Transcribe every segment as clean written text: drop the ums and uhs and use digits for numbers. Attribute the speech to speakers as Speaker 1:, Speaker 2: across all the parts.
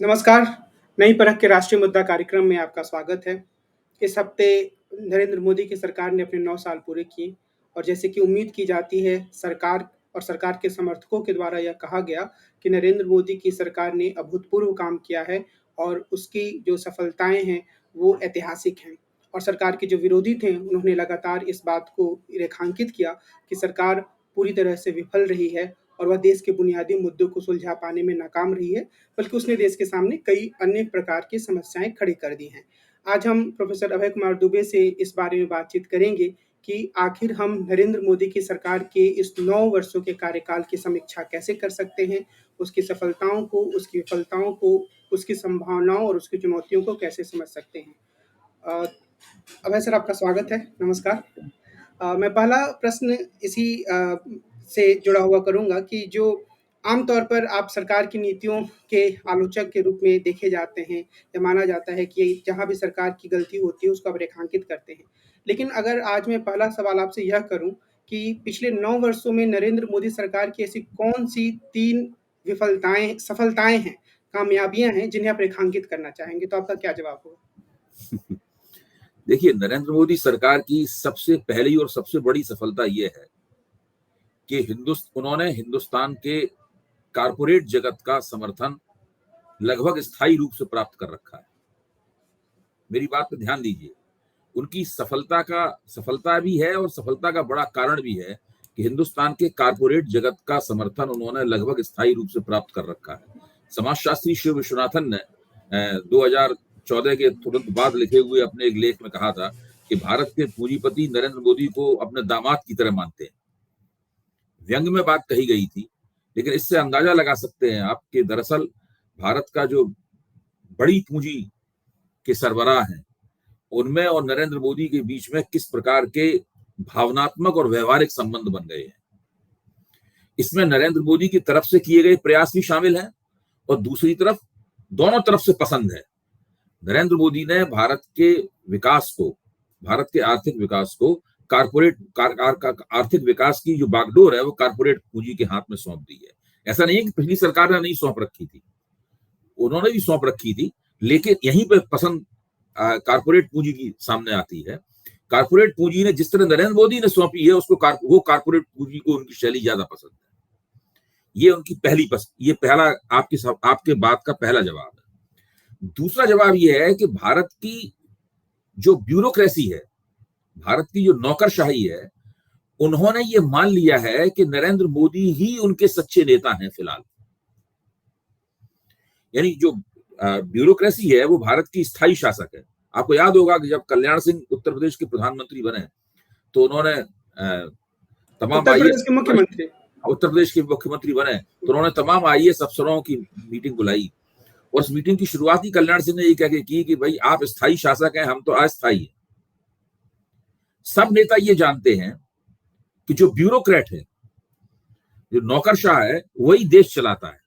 Speaker 1: नमस्कार। नई परख के राष्ट्रीय मुद्दा कार्यक्रम में आपका स्वागत है। इस हफ्ते नरेंद्र मोदी की सरकार ने अपने 9 साल पूरे किए और जैसे कि उम्मीद की जाती है, सरकार के समर्थकों के द्वारा यह कहा गया कि नरेंद्र मोदी की सरकार ने अभूतपूर्व काम किया है और उसकी जो सफलताएँ हैं, वो ऐतिहासिक हैं। और सरकार के जो विरोधी थे, उन्होंने लगातार इस बात को रेखांकित किया कि सरकार पूरी तरह से विफल रही है और वह देश के बुनियादी मुद्दों को सुलझा पाने में नाकाम रही है, बल्कि उसने देश के सामने कई अन्य प्रकार की समस्याएँ खड़ी कर दी हैं। आज हम प्रोफ़ेसर अभय कुमार दुबे से इस बारे में बातचीत करेंगे कि आखिर हम नरेंद्र मोदी की सरकार के इस 9 वर्षों के कार्यकाल की समीक्षा कैसे कर सकते हैं, उसकी सफलताओं को, उसकी विफलताओं को, उसकी संभावनाओं और उसकी चुनौतियों को कैसे समझ सकते हैं। अ, अभय सर, आपका स्वागत है, नमस्कार। मैं पहला प्रश्न इसी से जुड़ा हुआ करूँगा कि जो आम तौर पर आप सरकार की नीतियों के आलोचक के रूप में देखे जाते हैं या माना जाता है कि जहाँ भी सरकार की गलती होती है उसको आप रेखांकित करते हैं। लेकिन अगर आज मैं पहला सवाल आपसे यह करूँ कि पिछले 9 वर्षों में नरेंद्र मोदी सरकार की ऐसी कौन-सी 3 सफलताएँ हैं, कामयाबियाँ हैं जिन्हें आप रेखांकित करना चाहेंगे, तो आपका क्या जवाब होगा?
Speaker 2: देखिए, नरेंद्र मोदी सरकार की सबसे पहली और सबसे बड़ी सफलता ये है कि उन्होंने हिंदुस्तान के कारपोरेट जगत का समर्थन लगभग स्थायी रूप से प्राप्त कर रखा है। मेरी बात पे ध्यान दीजिए। उनकी सफलता भी है और सफलता का बड़ा कारण भी है कि हिंदुस्तान के कारपोरेट जगत का समर्थन उन्होंने लगभग स्थायी रूप से प्राप्त कर रखा है। समाजशास्त्री शिव विश्वनाथन ने 2014 के तुरंत बाद लिखे हुए अपने एक लेख में कहा था कि भारत के पूंजीपति नरेंद्र मोदी को अपने दामाद की तरह मानते हैं। व्यंग में बात कही गई थी, लेकिन इससे अंदाजा लगा सकते हैं आप कि दरअसल भारत का जो बड़ी पूंजी के सरबराह हैं, उनमें और नरेंद्र मोदी के बीच में किस प्रकार के भावनात्मक और व्यवहारिक संबंध बन गए हैं। इसमें नरेंद्र मोदी की तरफ से किए गए प्रयास भी शामिल हैं और दूसरी तरफ दोनों तरफ से पसंद है। नरेंद्र मोदी ने भारत के आर्थिक विकास को आर्थिक विकास की जो बागडोर है वो कारपोरेट पूंजी के हाथ में सौंप दी है। ऐसा नहीं है कि पिछली सरकार ने नहीं सौंप रखी थी, उन्होंने भी सौंप रखी थी, लेकिन यहीं पे पसंद कारपोरेट पूंजी की सामने आती है। कारपोरेट पूंजी ने जिस तरह नरेंद्र मोदी ने सौंपी है उसको वो कारपोरेट पूंजी को उनकी शैली ज्यादा पसंद है। ये उनकी ये पहला आपके बात का पहला जवाब है। दूसरा जवाब ये है कि भारत की जो ब्यूरोक्रेसी है, भारत की जो नौकरशाही है, उन्होंने ये मान लिया है कि नरेंद्र मोदी ही उनके सच्चे नेता हैं फिलहाल। यानी जो ब्यूरोक्रेसी है वो भारत की स्थायी शासक है। आपको याद होगा कि जब कल्याण सिंह उत्तर प्रदेश के प्रधानमंत्री बने तो उन्होंने
Speaker 1: उत्तर प्रदेश के मुख्यमंत्री
Speaker 2: बने तो उन्होंने तमाम आईएएस अफसरों की मीटिंग बुलाई और उस मीटिंग की शुरुआत ही कल्याण सिंह ने ये कह के की कि भाई आप स्थायी शासक हैं, हम तो अस्थायी हैं। सब नेता ये जानते हैं कि जो ब्यूरोक्रेट है, जो नौकरशाह है, वही देश चलाता है।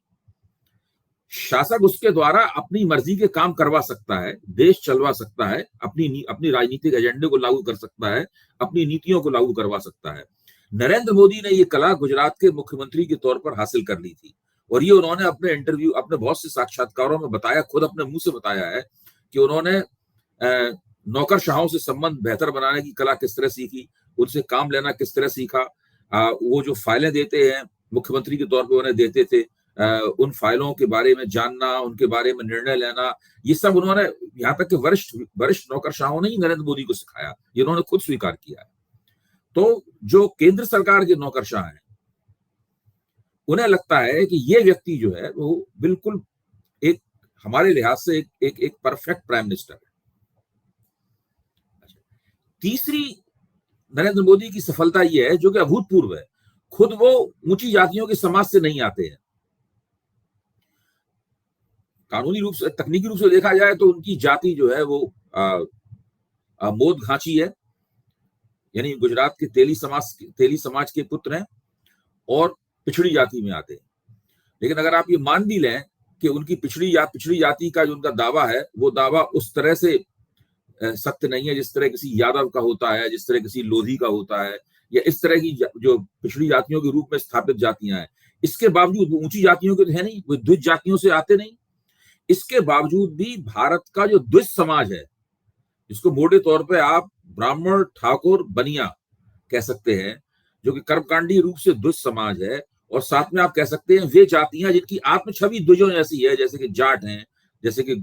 Speaker 2: शासक उसके द्वारा अपनी मर्जी के काम करवा सकता है, देश चलवा सकता है, अपनी राजनीतिक एजेंडे को लागू कर सकता है, अपनी नीतियों को लागू करवा सकता है। नरेंद्र मोदी ने ये कला गुजरात के मुख्यमंत्री के तौर पर हासिल कर ली थी और ये उन्होंने अपने बहुत से साक्षात्कारों में बताया, खुद अपने मुंह से बताया है कि उन्होंने नौकरशाहों से संबंध बेहतर बनाने की कला किस तरह सीखी, उनसे काम लेना किस तरह सीखा। वो जो फाइलें देते हैं मुख्यमंत्री के तौर पर उन्हें देते थे, उन फाइलों के बारे में जानना, उनके बारे में निर्णय लेना, ये सब उन्होंने, यहाँ तक कि वरिष्ठ नौकरशाहों ने ही नरेंद्र मोदी को सिखाया, ये उन्होंने खुद स्वीकार किया है। तो जो केंद्र सरकार के नौकरशाह हैं, उन्हें लगता है कि ये व्यक्ति जो है वो बिल्कुल एक हमारे लिहाज से एक परफेक्ट प्राइम मिनिस्टर है। तीसरी नरेंद्र मोदी की सफलता यह है, जो कि अभूतपूर्व है, खुद वो ऊंची जातियों के समाज से नहीं आते हैं। कानूनी रूप से, तकनीकी रूप से देखा जाए तो उनकी जाति जो है वो मोद घाची है, यानी गुजरात के तेली समाज के पुत्र हैं और पिछड़ी जाति में आते हैं। लेकिन अगर आप ये मान भी लें कि उनकी पिछड़ी जाति का जो उनका दावा है, वो दावा उस तरह से सत्य नहीं है जिस तरह किसी यादव का होता है, जिस तरह किसी लोधी का होता है, या इस तरह की जो पिछड़ी जातियों के रूप में स्थापित जातियां हैं, इसके बावजूद वो ऊंची जातियों के तो है नहीं, वो द्विज जातियों से आते नहीं। इसके बावजूद भी भारत का जो द्विज समाज है, जिसको मोटे तौर पे आप ब्राह्मण, ठाकुर, बनिया कह सकते हैं, जो कि कर्मकांडी रूप से द्विज समाज है, और साथ में आप कह सकते हैं वे जातियां जिनकी आत्म छवि द्विजों जैसी है, जैसे कि जाट हैं, जैसे कि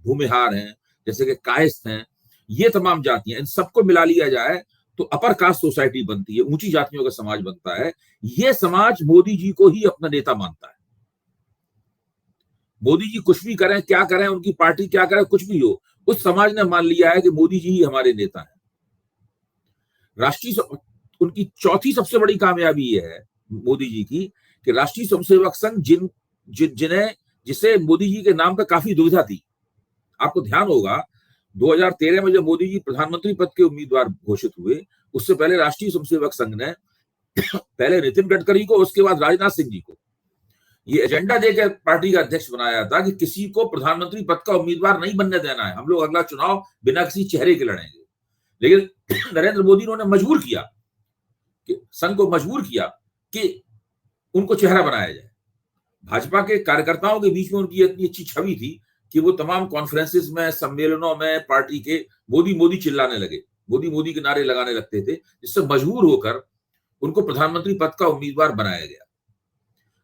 Speaker 2: भूमिहार हैं, जैसे कि कायस्थ हैं, ये तमाम जातियां, इन सबको मिला लिया जाए तो अपर कास्ट सोसाइटी बनती है, ऊंची जातियों का समाज बनता है। ये समाज मोदी जी को ही अपना नेता मानता है। मोदी जी कुछ भी करें, क्या करें, उनकी पार्टी क्या करे, कुछ भी हो, उस समाज ने मान लिया है कि मोदी जी ही हमारे नेता हैं। उनकी चौथी सबसे बड़ी कामयाबी ये है मोदी जी की कि राष्ट्रीय स्वयंसेवक संघ जिसे मोदी जी के नाम पर काफी दुविधा थी। आपको ध्यान होगा 2013 में जब मोदी जी प्रधानमंत्री पद के उम्मीदवार घोषित हुए, उससे पहले राष्ट्रीय स्वयंसेवक संघ ने पहले नितिन गडकरी को, उसके बाद राजनाथ सिंह जी को ये एजेंडा देकर पार्टी का अध्यक्ष बनाया था कि किसी को प्रधानमंत्री पद का उम्मीदवार नहीं बनने देना है, हम लोग अगला चुनाव बिना किसी चेहरे के लड़ेंगे। लेकिन नरेंद्र मोदी ने मजबूर किया, कि संघ को मजबूर किया कि उनको चेहरा बनाया जाए। भाजपा के कार्यकर्ताओं के बीच में उनकी इतनी अच्छी छवि थी कि वो तमाम कॉन्फ्रेंसेस में, सम्मेलनों में पार्टी के मोदी मोदी चिल्लाने लगे, मोदी मोदी के नारे लगाने लगते थे, जिससे मजबूर होकर उनको प्रधानमंत्री पद का उम्मीदवार बनाया गया।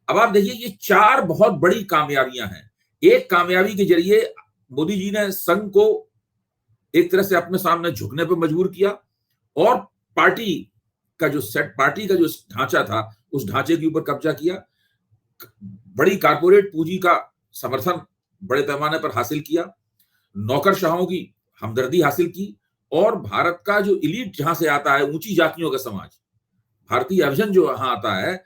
Speaker 2: अब आप देखिए, ये चार बहुत बड़ी कामयाबियां हैं। एक कामयाबी के जरिए मोदी जी ने संघ को एक तरह से अपने सामने झुकने पर मजबूर किया, और पार्टी का जो ढांचा था, उस ढांचे के ऊपर कब्जा किया। बड़ी कारपोरेट पूंजी का समर्थन बड़े पैमाने पर हासिल किया, नौकरशाहों की हमदर्दी हासिल की, और भारत का जो इलीट जहां से आता है, ऊंची जातियों का समाज, भारतीय अभिजन जो यहां आता है,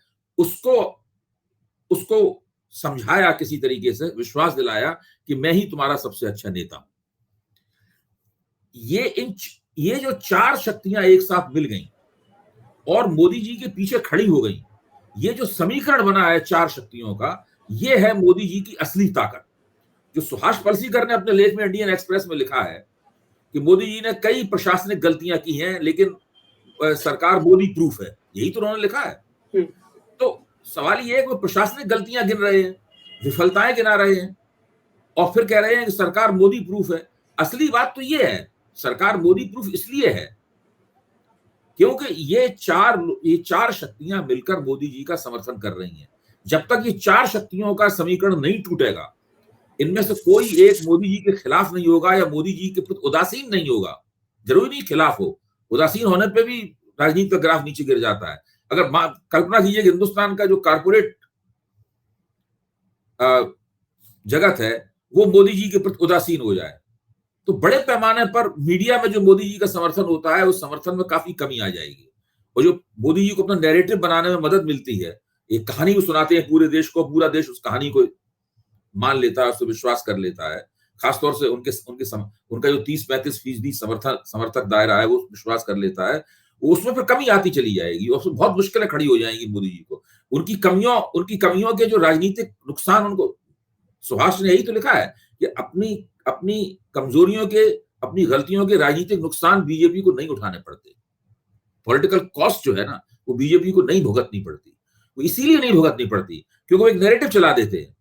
Speaker 2: उसको समझाया, किसी तरीके से विश्वास दिलाया कि मैं ही तुम्हारा सबसे अच्छा नेता हूं। ये जो चार शक्तियां एक साथ मिल गई और मोदी जी के पीछे खड़ी हो गई, ये जो समीकरण बना है चार शक्तियों का, ये है मोदी जी की असली ताकत। जो सुभाष पलसीकर ने अपने लेख में इंडियन एक्सप्रेस में लिखा है कि मोदी जी ने कई प्रशासनिक गलतियां की हैं, लेकिन सरकार मोदी प्रूफ है, यही तो उन्होंने लिखा है। तो सवाल ये है कि वो प्रशासनिक गलतियां गिन रहे हैं, विफलताएं गिना रहे हैं, और फिर कह रहे हैं कि सरकार मोदी प्रूफ है। असली बात तो ये है, सरकार मोदी प्रूफ इसलिए है क्योंकि ये चार शक्तियां मिलकर मोदी जी का समर्थन कर रही हैं। जब तक ये चार शक्तियों का समीकरण नहीं टूटेगा, इनमें से कोई एक मोदी जी के खिलाफ नहीं होगा या मोदी जी के प्रति उदासीन नहीं होगा। जरूरी नहीं खिलाफ हो, उदासीन होने पे भी राजनीति का ग्राफ नीचे गिर जाता है। अगर कल्पना कीजिए कि हिंदुस्तान का जो कारपोरेट जगत है वो मोदी जी के प्रति उदासीन हो जाए, तो बड़े पैमाने पर मीडिया में जो मोदी जी का समर्थन होता है, उस समर्थन में काफी कमी आ जाएगी। और जो मोदी जी को अपना नैरेटिव बनाने में मदद मिलती है, एक कहानी को सुनाते हैं पूरे देश को, पूरा देश उस कहानी को मान लेता है, उससे विश्वास कर लेता है। खासतौर से उनका जो 30-35% समर्थक दायरा है, वो विश्वास कर लेता है। उसमें फिर कमी आती चली जाएगी, उसमें बहुत मुश्किलें खड़ी हो जाएंगी मोदी जी को। उनकी कमियों के जो राजनीतिक नुकसान, उनको सुभाष ने यही तो लिखा है कि अपनी कमजोरियों के, अपनी गलतियों के राजनीतिक नुकसान बीजेपी को नहीं उठाने पड़ते। पॉलिटिकल कॉस्ट जो है ना, वो बीजेपी को नहीं भुगतनी पड़ती। वो इसीलिए नहीं भुगतनी पड़ती क्योंकि वो एक नैरेटिव चला देते हैं,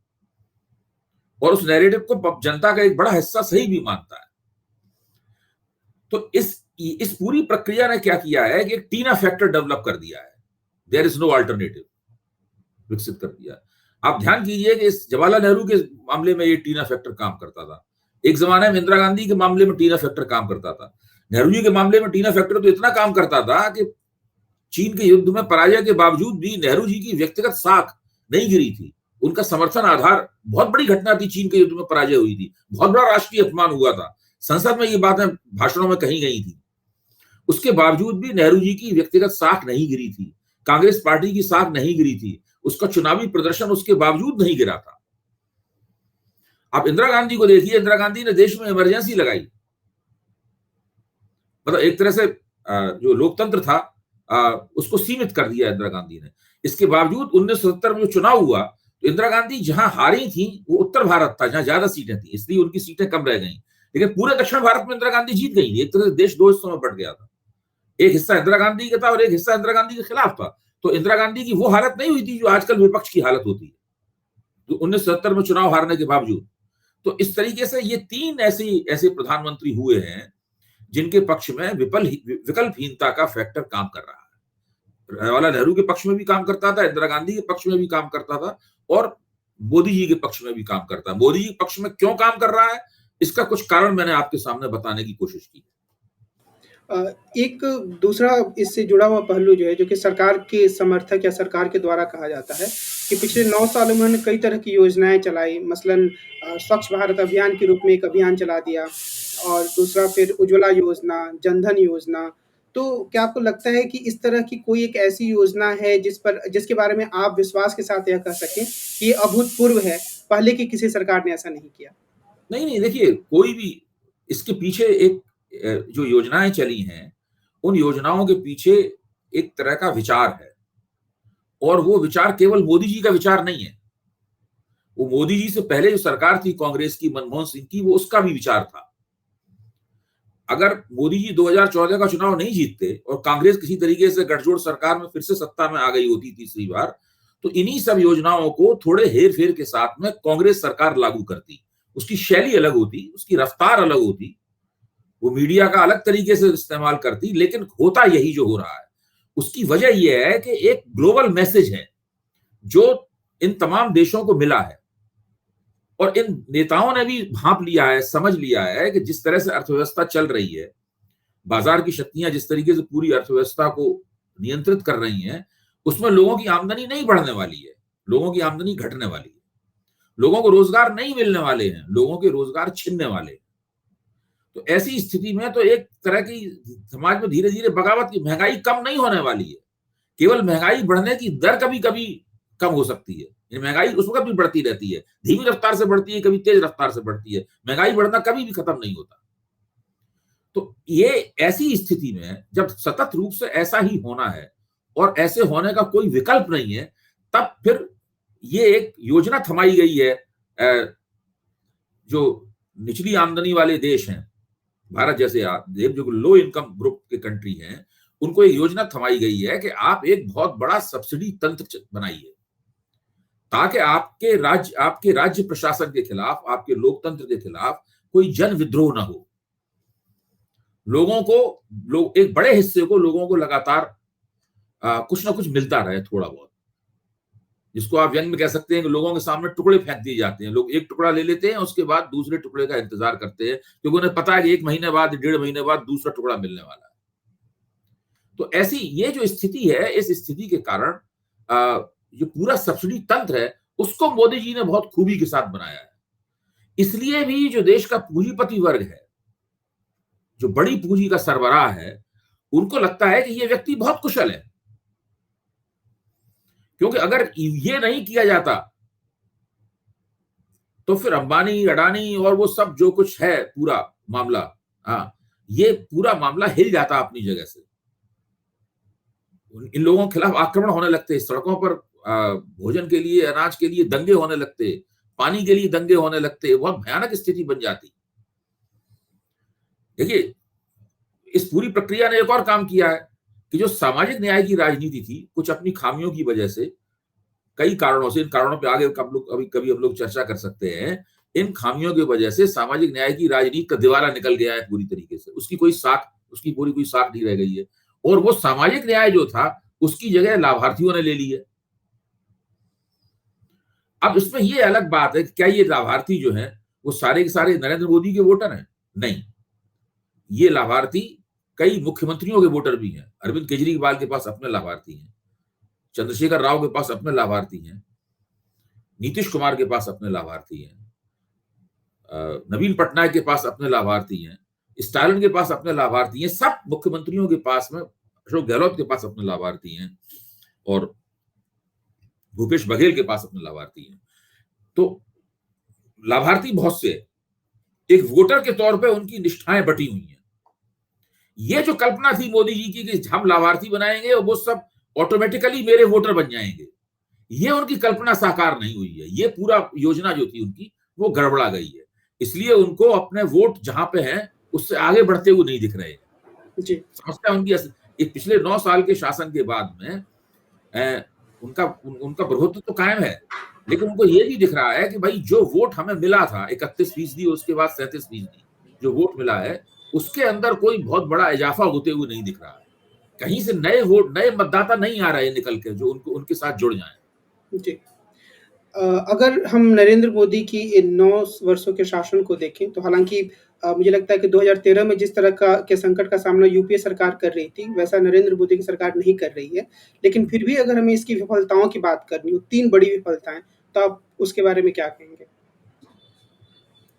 Speaker 2: और उस नैरेटिव को जनता का एक बड़ा हिस्सा सही भी मानता है। तो इस पूरी प्रक्रिया ने क्या किया है कि एक टीना फैक्टर डेवलप कर दिया है, देयर इज नो अल्टरनेटिव विकसित कर दिया। आप ध्यान कीजिए कि इस जवाहरलाल नेहरू के मामले में ये टीना फैक्टर काम करता था, एक जमाने में इंदिरा गांधी के मामले में टीना फैक्टर काम करता था, नेहरू जी के मामले में टीना फैक्टर तो इतना काम करता था कि चीन के युद्ध में पराजय के बावजूद भी नेहरू जी की व्यक्तिगत साख नहीं गिरी थी। उनका समर्थन आधार, बहुत बड़ी घटना थी, चीन के युद्ध में पराजय हुई थी, बहुत बड़ा राष्ट्रीय अपमान हुआ था, संसद में ये बातें भाषणों में कही गई थी। उसके बावजूद भी नेहरू जी की व्यक्तिगत साख नहीं गिरी थी, कांग्रेस पार्टी की साख नहीं गिरी थी, उसका चुनावी प्रदर्शन उसके बावजूद नहीं गिरा था। आप इंदिरा गांधी को देखिए, इंदिरा गांधी ने देश में इमरजेंसी लगाई, मतलब एक तरह से जो लोकतंत्र था उसको सीमित कर दिया इंदिरा गांधी ने। इसके बावजूद 1970 में जो चुनाव हुआ, तो इंदिरा गांधी जहां हारी थी वो उत्तर भारत था, जहां ज्यादा सीटें थी, इसलिए उनकी सीटें कम रह गई। लेकिन पूरे दक्षिण भारत में इंदिरा गांधी जीत गई। एक तरह से देश दो हिस्सों में बट गया था, एक हिस्सा इंदिरा गांधी का था और एक हिस्सा इंदिरा गांधी के खिलाफ था। तो इंदिरा गांधी की वो हालत नहीं हुई थी जो आजकल विपक्ष की हालत होती है। 1970 में चुनाव हारने के बावजूद। तो इस तरीके से ये 3 ऐसे प्रधानमंत्री हुए हैं जिनके पक्ष में विकल्पहीनता का फैक्टर काम कर रहा है। जवाहरलाल नेहरू के पक्ष में भी काम करता था, इंदिरा गांधी के पक्ष में भी काम करता था और मोदी जी के पक्ष में भी काम करता है। मोदी जी के पक्ष में क्यों काम कर रहा है, इसका कुछ कारण मैंने आपके सामने बताने की कोशिश की।
Speaker 1: एक दूसरा इससे जुड़ा हुआ पहलू जो है, जो कि सरकार के समर्थक या सरकार के द्वारा कहा जाता है कि पिछले 9 सालों में उन्होंने कई तरह की योजनाएँ चलाई। मसलन स्वच्छ भारत अभियान के रूप में एक अभियान चला दिया और दूसरा फिर उज्ज्वला योजना, जनधन योजना। तो क्या आपको लगता है कि इस तरह की कोई एक ऐसी योजना है जिसके बारे में आप विश्वास के साथ यह कह सकें कि ये अभूतपूर्व है, पहले की किसी सरकार ने ऐसा नहीं किया?
Speaker 2: नहीं, देखिए, कोई भी इसके पीछे एक जो योजनाएं चली हैं, उन योजनाओं के पीछे एक तरह का विचार है और वो विचार केवल मोदी जी का विचार नहीं है। वो मोदी जी से पहले जो सरकार थी कांग्रेस की, मनमोहन सिंह की, वो उसका भी विचार था। अगर मोदी जी 2014 का चुनाव नहीं जीतते और कांग्रेस किसी तरीके से गठजोड़ सरकार में फिर से सत्ता में आ गई होती तीसरी बार, तो इन्हीं सब योजनाओं को थोड़े हेर फेर के साथ में कांग्रेस सरकार लागू करती। उसकी शैली अलग होती, उसकी रफ्तार अलग होती, वो मीडिया का अलग तरीके से इस्तेमाल करती, लेकिन होता यही जो हो रहा है। उसकी वजह यह है कि एक ग्लोबल मैसेज है जो इन तमाम देशों को मिला है और इन नेताओं ने भी भांप लिया है, समझ लिया है कि जिस तरह से अर्थव्यवस्था चल रही है, बाजार की शक्तियां जिस तरीके से पूरी अर्थव्यवस्था को नियंत्रित कर रही हैं, उसमें लोगों की आमदनी नहीं बढ़ने वाली है, लोगों की आमदनी घटने वाली है। लोगों को रोजगार नहीं मिलने वाले हैं, लोगों के रोजगार छिनने वाले हैं। तो ऐसी स्थिति में तो एक तरह की समाज में धीरे धीरे बगावत की, महंगाई कम नहीं होने वाली है, केवल महंगाई बढ़ने की दर कभी कभी कम हो सकती है। महंगाई उस वक्त भी बढ़ती रहती है, धीमी रफ्तार से बढ़ती है, कभी तेज रफ्तार से बढ़ती है। महंगाई बढ़ना कभी भी खत्म नहीं होता। तो ये ऐसी स्थिति में जब सतत रूप से ऐसा ही होना है और ऐसे होने का कोई विकल्प नहीं है, तब फिर ये एक योजना थमाई गई है। जो निचली आमदनी वाले देश हैं, भारत जैसे देश जो लो इनकम ग्रुप के कंट्री हैं, उनको एक योजना थमाई गई है कि आप एक बहुत बड़ा सब्सिडी तंत्र बनाइए ताकि आपके राज्य प्रशासन के खिलाफ, आपके लोकतंत्र के खिलाफ कोई जन विद्रोह ना हो। एक बड़े हिस्से को लोगों को लगातार कुछ ना कुछ मिलता रहे, थोड़ा बहुत, जिसको आप व्यंग में कह सकते हैं कि लोगों के सामने टुकड़े फेंक दिए जाते हैं। लोग एक टुकड़ा ले लेते हैं, उसके बाद दूसरे टुकड़े का इंतजार करते हैं, क्योंकि उन्हें पता है कि 1 महीने बाद, 1.5 महीने बाद दूसरा टुकड़ा मिलने वाला है। तो ऐसी ये जो स्थिति है, इस स्थिति के कारण जो पूरा सब्सिडी तंत्र है, उसको मोदी जी ने बहुत खूबी के साथ बनाया है। इसलिए भी जो देश का पूंजीपति वर्ग है, जो बड़ी पूंजी का सरबराह है, उनको लगता है कि ये व्यक्ति बहुत कुशल है, क्योंकि अगर ये नहीं किया जाता तो फिर अंबानी, अडानी और वो सब जो कुछ है पूरा मामला, ये पूरा मामला हिल जाता अपनी जगह से। इन लोगों के खिलाफ आक्रमण होने लगते, सड़कों पर भोजन के लिए, अनाज के लिए दंगे होने लगते, पानी के लिए दंगे होने लगते, बहुत भयानक स्थिति बन जाती। देखिए, इस पूरी प्रक्रिया ने एक और काम किया है कि जो सामाजिक न्याय की राजनीति थी, कुछ अपनी खामियों की वजह से, कई कारणों से, इन कारणों पे आगे कभी हम लोग चर्चा कर सकते हैं, इन खामियों की वजह से सामाजिक न्याय की राजनीति का दिवाला निकल गया है पूरी तरीके से। उसकी कोई साख नहीं रह गई है और वो सामाजिक न्याय जो था उसकी जगह लाभार्थियों ने ले ली है। अब इसमें ये अलग बात है कि क्या ये लाभार्थी जो है वो सारे के सारे नरेंद्र मोदी के वोटर हैं? नहीं, ये लाभार्थी कई मुख्यमंत्रियों के वोटर भी हैं। अरविंद केजरीवाल के पास अपने लाभार्थी हैं, चंद्रशेखर राव के पास अपने लाभार्थी हैं, नीतीश कुमार के पास अपने लाभार्थी हैं, नवीन पटनायक के पास अपने लाभार्थी हैं, स्टालिन के पास अपने लाभार्थी हैं, सब मुख्यमंत्रियों के पास में, अशोक गहलोत के पास अपने लाभार्थी हैं और भूपेश बघेल के पास अपने लाभार्थी हैं। तो लाभार्थी बहुत से, एक वोटर के तौर पे उनकी निष्ठाएं बटी हुई हैं। ये जो कल्पना थी मोदी जी की कि हम लाभार्थी बनाएंगे और वो सब ऑटोमेटिकली मेरे वोटर बन जाएंगे, ये उनकी कल्पना साकार नहीं हुई है। ये पूरा योजना जो थी उनकी वो गड़बड़ा गई है, इसलिए उनको अपने वोट जहां पे हैं उससे आगे बढ़ते हुए नहीं दिख रहे हैं। समस्या उनकी पिछले 9 साल के शासन के बाद में उनका प्रभुत्व तो कायम है, लेकिन उनको ये भी दिख रहा है कि भाई जो वोट हमें मिला था 31%, उसके बाद 37%, जो वोट मिला है उसके अंदर कोई बहुत बड़ा इजाफा होते हुए नहीं दिख रहा है। कहीं से नए वोट, नए मतदाता नहीं आ रहे निकल के जो उनको उनके साथ जुड़ जाएं।
Speaker 1: जी। अगर हम नरेंद्र मोदी की इन 9 वर्षों के शासन को देखें, तो हालाँकि मुझे लगता है कि 2013 में जिस तरह के संकट का सामना यूपीए सरकार कर रही थी, वैसा नरेंद्र मोदी की सरकार नहीं कर रही है। लेकिन फिर भी अगर हमें इसकी विफलताओं की बात करनी हो, 3 बड़ी विफलताएँ, तो आप उसके बारे में क्या कहेंगे?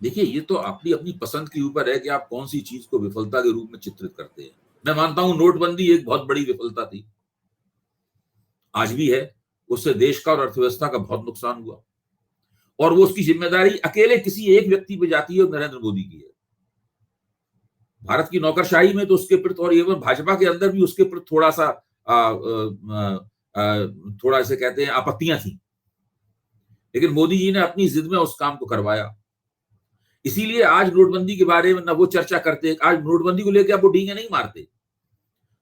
Speaker 2: देखिए, ये तो अपनी अपनी पसंद के ऊपर है कि आप कौन सी चीज को विफलता के रूप में चित्रित करते हैं। मैं मानता हूं नोटबंदी एक बहुत बड़ी विफलता थी, आज भी है। उससे देश का और अर्थव्यवस्था का बहुत नुकसान हुआ, और वो उसकी जिम्मेदारी अकेले किसी एक व्यक्ति पे जाती है, और नरेंद्र मोदी की है। भारत की नौकरशाही में तो उसके प्रति, और एवं भाजपा के अंदर भी उसके प्रति थोड़ा सा थोड़ा ऐसे कहते हैं आपत्तियां थी, लेकिन मोदी जी ने अपनी जिद में उस काम को करवाया। इसीलिए आज नोटबंदी के बारे में न वो चर्चा करते, आज नोटबंदी को लेकर अब वो डींगे नहीं मारते।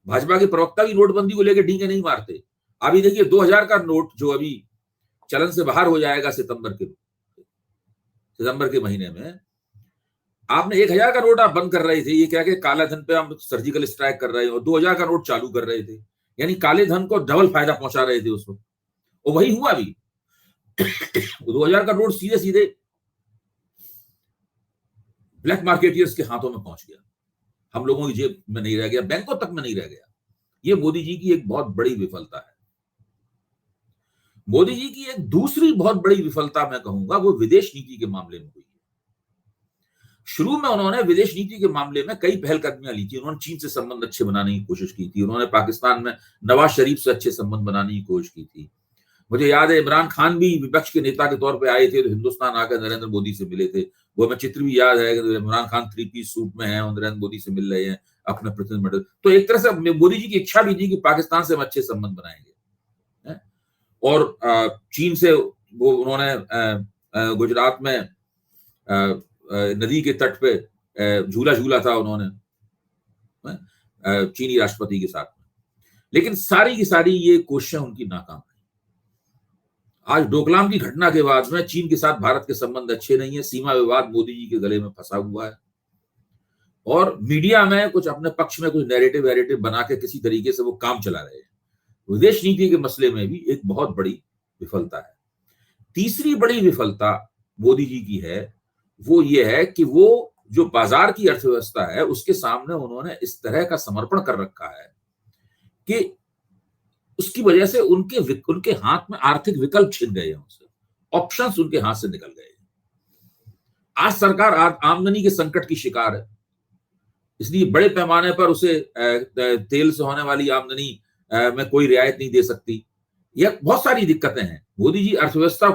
Speaker 2: भाजपा के प्रवक्ता भी नोटबंदी को लेकर डींगे नहीं मारते। अभी देखिए 2000 का नोट जो अभी चलन से बाहर हो जाएगा सितंबर के महीने में, आपने 1000 का नोट आप बंद कर रहे थे, ये क्या कि काला धन पे हम सर्जिकल स्ट्राइक कर रहे हैं, और 2000 का नोट चालू कर रहे थे, यानी काले धन को डबल फायदा पहुंचा रहे थे उस वक्त। और वही हुआ भी 2000 का नोट सीधे सीधे ब्लैक मार्केटियर्स के हाथों में पहुंच गया, हम लोगों की जेब में नहीं रह गया, बैंकों तक में नहीं रह गया। ये मोदी जी की एक बहुत बड़ी विफलता है। मोदी जी की एक दूसरी बहुत बड़ी विफलता मैं कहूंगा, वो विदेश नीति के मामले में हुई है। शुरू में उन्होंने विदेश नीति के मामले में कई पहलकदमियां ली थी। उन्होंने चीन से संबंध अच्छे बनाने की कोशिश की थी, उन्होंने पाकिस्तान में नवाज शरीफ से अच्छे संबंध बनाने की कोशिश की थी। मुझे याद है इमरान खान भी विपक्ष के नेता के तौर पे आए थे, तो हिंदुस्तान आकर नरेंद्र मोदी से मिले थे। वो हमें चित्र भी याद है कि इमरान खान 3 पीस सूट में है और नरेंद्र मोदी से मिल रहे हैं अपने प्रतिनिधिमंडल। तो एक तरह से मोदी जी की इच्छा भी थी कि पाकिस्तान से हम अच्छे संबंध बनाएंगे। और चीन से वो उन्होंने गुजरात में नदी के तट पे झूला झूला था उन्होंने चीनी राष्ट्रपति के साथ में, लेकिन सारी की सारी ये कोशिशें उनकी नाकाम रही। आज डोकलाम की घटना के बाद में चीन के साथ भारत के संबंध अच्छे नहीं है, सीमा विवाद मोदी जी के गले में फंसा हुआ है, और मीडिया में कुछ अपने पक्ष में कुछ नैरेटिव बना के किसी तरीके से वो काम चला रहे हैं। विदेश नीति के मसले में भी एक बहुत बड़ी विफलता है। तीसरी बड़ी विफलता मोदी जी की है, वो ये है कि वो जो बाजार की अर्थव्यवस्था है उसके सामने उन्होंने इस तरह का समर्पण कर रखा है कि उसकी वजह से उनके हाथ में आर्थिक विकल्प छिन गए हैं, उनसे ऑप्शंस उनके हाथ से निकल गए। आज सरकार आमदनी के संकट की शिकार है, इसलिए बड़े पैमाने पर उसे तेल से होने वाली आमदनी में कोई रियायत नहीं दे सकती। यह बहुत सारी दिक्कतें हैं। मोदी जी अर्थव्यवस्था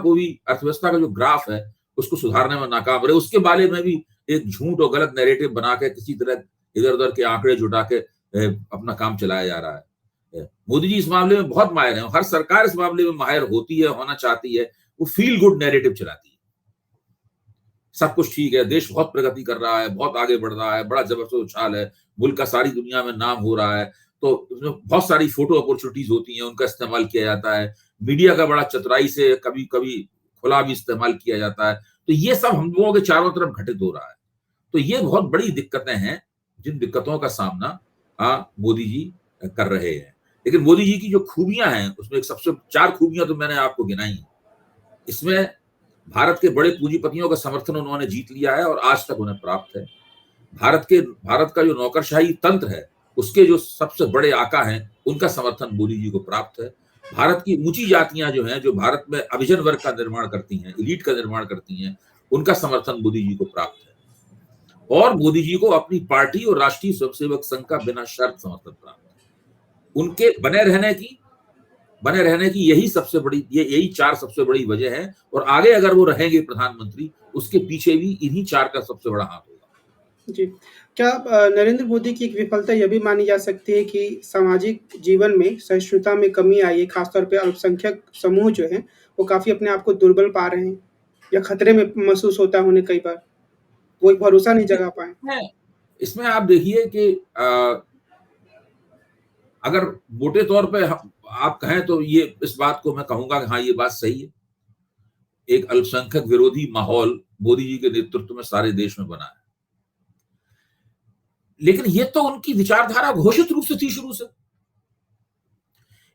Speaker 2: का जो ग्राफ है उसको सुधारने में नाकाम रहे। उसके बारे में भी एक झूठ और गलत नैरेटिव बना के किसी तरह इधर उधर के आंकड़े जुटा के अपना काम चलाया जा रहा है। मोदी जी इस मामले में बहुत माहिर है, हर सरकार इस मामले में माहिर होती है, होना चाहती है। वो फील गुड नैरेटिव चलाती है, सब कुछ ठीक है, देश बहुत प्रगति कर रहा है, बहुत आगे बढ़ रहा है, बड़ा जबरदस्त उछाल है, मुल्क का सारी दुनिया में नाम हो रहा है। तो उसमें बहुत सारी फोटो अपॉर्चुनिटीज होती हैं, उनका इस्तेमाल किया जाता है। मीडिया का बड़ा चतुराई से कभी कभी खुला भी इस्तेमाल किया जाता है। तो ये सब हम लोगों के चारों तरफ घटित हो रहा है। तो ये बहुत बड़ी दिक्कतें हैं, जिन दिक्कतों का सामना मोदी जी कर रहे हैं। लेकिन मोदी जी की जो खूबियां हैं उसमें एक सबसे 4 खूबियां तो मैंने आपको गिनाई हैं। इसमें भारत के बड़े पूंजीपतियों का समर्थन उन्होंने जीत लिया है और आज तक उन्हें प्राप्त है। भारत का जो नौकरशाही तंत्र है उसके जो सबसे बड़े आका हैं उनका समर्थन मोदी जी को प्राप्त है। भारत की ऊंची जातियां जो हैं, जो भारत में अभिजन वर्ग का निर्माण करती हैं, एलीट का निर्माण करती हैं, उनका समर्थन मोदी जी को प्राप्त है। और मोदी जी को अपनी पार्टी और राष्ट्रीय स्वयंसेवक संघ का बिना शर्त समर्थन प्राप्त है। उनके बने रहने की यही 4 सबसे बड़ी वजह है। और आगे अगर वो रहेंगे प्रधानमंत्री, उसके पीछे भी इन्हीं 4 का सबसे बड़ा हाथ होगा।
Speaker 1: जी। क्या नरेंद्र मोदी की एक विफलता यह भी मानी जा सकती है कि सामाजिक जीवन में सहिष्णुता में कमी आई है, खासतौर पे अल्पसंख्यक समूह जो हैं, वो काफ़ी अपने आप को दुर्बल पा रहे हैं या खतरे में महसूस होता है उन्हें कई बार, वो एक भरोसा नहीं जगा पाए?
Speaker 2: इसमें आप देखिए कि अगर मोटे तौर पे आप कहें तो इस बात को मैं कहूंगा कि हाँ, ये बात सही है एक अल्पसंख्यक विरोधी माहौल मोदी जी के नेतृत्व में सारे देश में बना है। लेकिन ये तो उनकी विचारधारा घोषित रूप से थी शुरू से।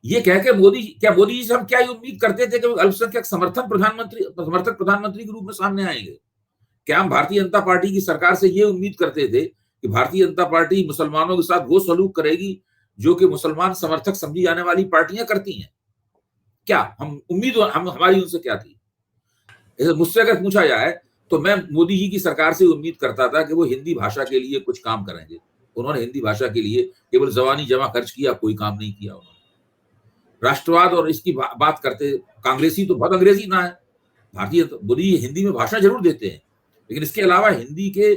Speaker 2: ये कह के मोदी जी से हम क्या ही उम्मीद करते थे कि अल्पसंख्यक समर्थक प्रधानमंत्री के रूप में सामने आएंगे? क्या हम भारतीय जनता पार्टी की सरकार से ये उम्मीद करते थे कि भारतीय जनता पार्टी मुसलमानों के साथ वो सलूक करेगी जो कि मुसलमान समर्थक समझी जाने वाली पार्टियां करती हैं? क्या हम हमारी उनसे क्या थी? मुझसे अगर पूछा जाए तो मैं मोदी जी की सरकार से उम्मीद करता था कि वो हिंदी भाषा के लिए कुछ काम करेंगे। उन्होंने हिंदी भाषा के लिए केवल जबानी जमा खर्च किया, कोई काम नहीं किया उन्होंने। राष्ट्रवाद और इसकी बात करते, कांग्रेसी तो बहुत अंग्रेजी ना है। मोदी हिंदी में भाषण जरूर देते हैं, लेकिन इसके अलावा हिंदी के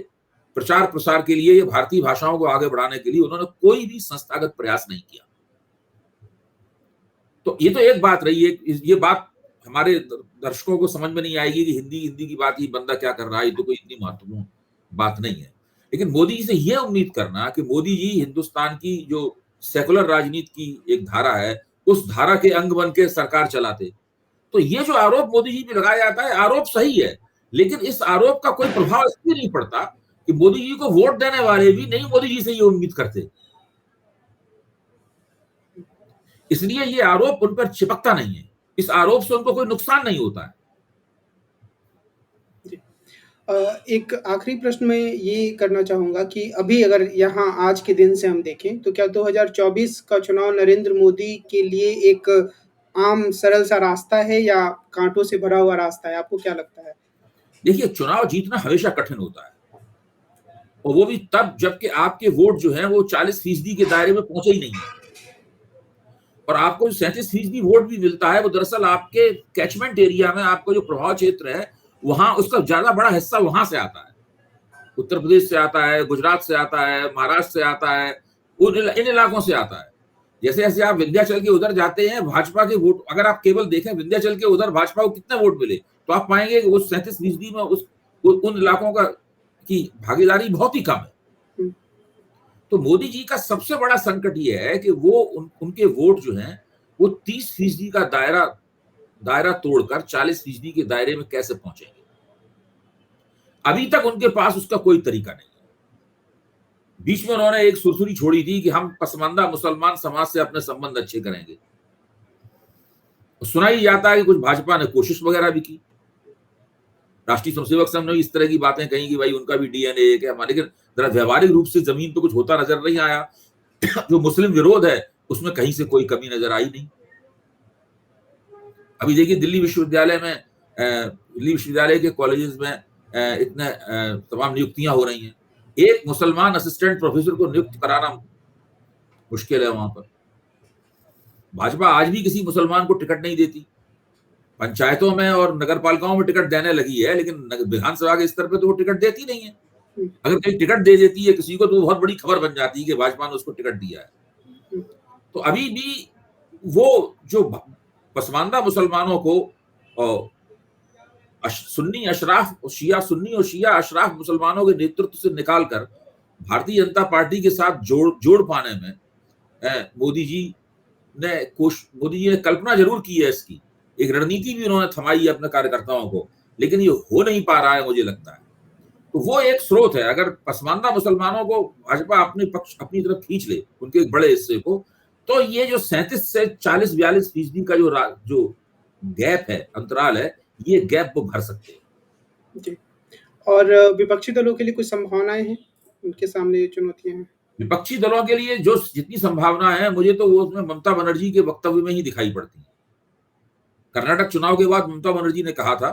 Speaker 2: प्रचार प्रसार के लिए, भारतीय भाषाओं को आगे बढ़ाने के लिए उन्होंने कोई भी संस्थागत प्रयास नहीं किया। तो ये तो एक बात रही है। ये बात हमारे दर्शकों को समझ में नहीं आएगी कि हिंदी की बात, ही बंदा क्या कर रहा है, ये तो कोई इतनी महत्वपूर्ण बात नहीं है। लेकिन मोदी जी से यह उम्मीद करना कि मोदी जी हिंदुस्तान की जो सेकुलर राजनीति की एक धारा है, उस धारा के अंग बन के सरकार चलाते, तो ये जो आरोप मोदी जी पे लगाया जाता है, आरोप सही है, लेकिन इस आरोप का कोई प्रभाव इसलिए नहीं पड़ता कि मोदी जी को वोट देने वाले भी नहीं मोदी जी से ये उम्मीद करते, इसलिए ये आरोप उन पर चिपकता नहीं है। इस आरोप से उनको कोई नुकसान नहीं होता है।
Speaker 1: एक आखिरी प्रश्न मैं ये करना चाहूँगा कि अभी अगर यहाँ आज के दिन से हम देखें, तो क्या 2024 का चुनाव नरेंद्र मोदी के लिए एक आम सरल-सा रास्ता है या काँटों से भरा हुआ रास्ता है? आपको क्या लगता है?
Speaker 2: देखिए, चुनाव जीतना हमेशा कठिन होता है, और वो भी तब जबकि आपके वोट जो हैं वो 40% के दायरे में पहुंचे ही नहीं है, और आपको जो 37% वोट भी मिलता है वो दरअसल आपके कैचमेंट एरिया में, आपका जो प्रभाव क्षेत्र है, वहां उसका ज्यादा बड़ा हिस्सा वहां से आता है। उत्तर प्रदेश से आता है, गुजरात से आता है, महाराष्ट्र से आता है, इन इलाकों से आता है। जैसे जैसे आप विंध्याचल के उधर जाते हैं, भाजपा के वोट, अगर आप केवल देखें विंध्याचल के उधर भाजपा को कितने वोट मिले, तो आप पाएंगे कि वो 37% में उन इलाकों का की भागीदारी बहुत ही कम है। तो मोदी जी का सबसे बड़ा संकट ये है कि वो उनके वोट जो हैं वो 30% का दायरा तोड़कर 40% के दायरे में कैसे पहुंचेंगे। अभी तक उनके पास उसका कोई तरीका नहीं है। बीच में उन्होंने एक सुरसुरी छोड़ी थी कि हम पसमानदा मुसलमान समाज से अपने संबंध अच्छे करेंगे। सुना ही जाता है कि कुछ भाजपा ने कोशिश वगैरह भी की, राष्ट्रीय स्वयंसेवक संघ ने इस तरह की बातें कही कि भाई उनका भी डीएनए है क्या, लेकिन जरा व्यवहारिक रूप से जमीन पे कुछ होता नजर नहीं आया। जो मुस्लिम विरोध है उसमें कहीं से कोई कमी नजर आई नहीं। अभी देखिए दिल्ली विश्वविद्यालय के कॉलेजेस में इतने तमाम नियुक्तियां हो रही हैं। एक मुसलमान असिस्टेंट प्रोफेसर को नियुक्त कराना मुश्किल है वहां पर। भाजपा आज भी किसी मुसलमान को टिकट नहीं देती। पंचायतों में और नगर पालिकाओं में टिकट देने लगी है, लेकिन विधानसभा के स्तर पे तो वो टिकट देती नहीं है। अगर कहीं टिकट दे देती है किसी को तो बहुत बड़ी खबर बन जाती है कि भाजपा ने उसको टिकट दिया है। तो अभी भी वो जो पसमानदा मुसलमानों को सुन्नी और शिया अशराफ मुसलमानों के नेतृत्व से निकालकर भारतीय जनता पार्टी के साथ जोड़ पाने में मोदी जी ने कल्पना जरूर की है इसकी, एक रणनीति भी उन्होंने थमाई है अपने कार्यकर्ताओं को, लेकिन ये हो नहीं पा रहा है मुझे लगता है। तो वो एक स्रोत है। अगर पसमानदा मुसलमानों को भाजपा अपनी तरफ खींच ले, उनके एक बड़े हिस्से को, तो ये जो 37 से 40-42% का जो गैप है, अंतराल है, ये गैप वो भर सकते हैं।
Speaker 1: जी। और विपक्षी दलों के लिए कुछ संभावनाएं हैं, उनके सामने ये चुनौतियां हैं?
Speaker 2: विपक्षी दलों के लिए जो जितनी संभावना है, मुझे तो वो उसमें ममता बनर्जी के वक्तव्य में ही दिखाई पड़ती है। कर्नाटक चुनाव के बाद ममता बनर्जी ने कहा था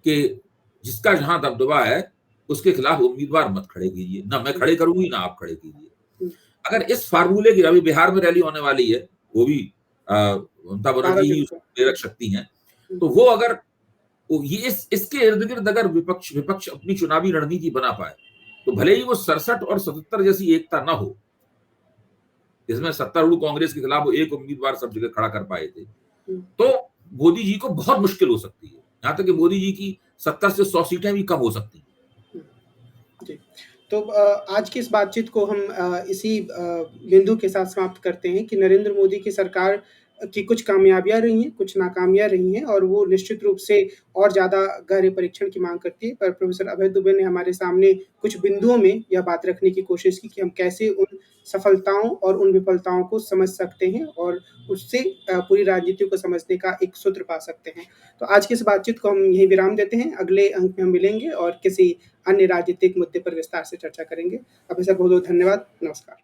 Speaker 2: कि जिसका जहां दबदबा है उसके खिलाफ उम्मीदवार मत खड़े कीजिए, ना मैं खड़े करूंगी ना आप खड़े कीजिए। अगर इस फार्मूले की, अभी बिहार में रैली होने वाली है, वो भी ममता बनर्जी ही प्रेरक शक्ति है, तो वो अगर ये इसके इर्द गिर्द अगर विपक्ष अपनी चुनावी रणनीति बना पाए, तो भले ही वो 67 और 77 जैसी एकता ना हो, जिसमें सत्तारूढ़ कांग्रेस के खिलाफ वो एक उम्मीदवार सब जगह खड़ा कर पाए थे, तो मोदी जी को बहुत मुश्किल हो सकती है। यहां तक कि मोदी जी की 70 से 100 सीटें भी कम हो सकती हैं।
Speaker 1: जी। तो आज की इस बातचीत को हम इसी बिंदु के साथ समाप्त करते हैं कि नरेंद्र मोदी की सरकार कि कुछ कामयाबियाँ रही हैं, कुछ नाकामियाँ रही हैं और वो निश्चित रूप से और ज़्यादा गहरे परीक्षण की माँग करती है। पर प्रोफ़ेसर अभय दुबे ने हमारे सामने कुछ बिंदुओं में यह बात रखने की कोशिश की कि हम कैसे उन सफलताओं और उन विफलताओं को समझ सकते हैं और उससे पूरी राजनीति को समझने का एक सूत्र पा सकते हैं। तो आज की इस बातचीत को हम यहीं विराम देते हैं। अगले अंक में हम मिलेंगे और किसी अन्य राजनीतिक मुद्दे पर विस्तार से चर्चा करेंगे। अभी सर बहुत-बहुत धन्यवाद। नमस्कार।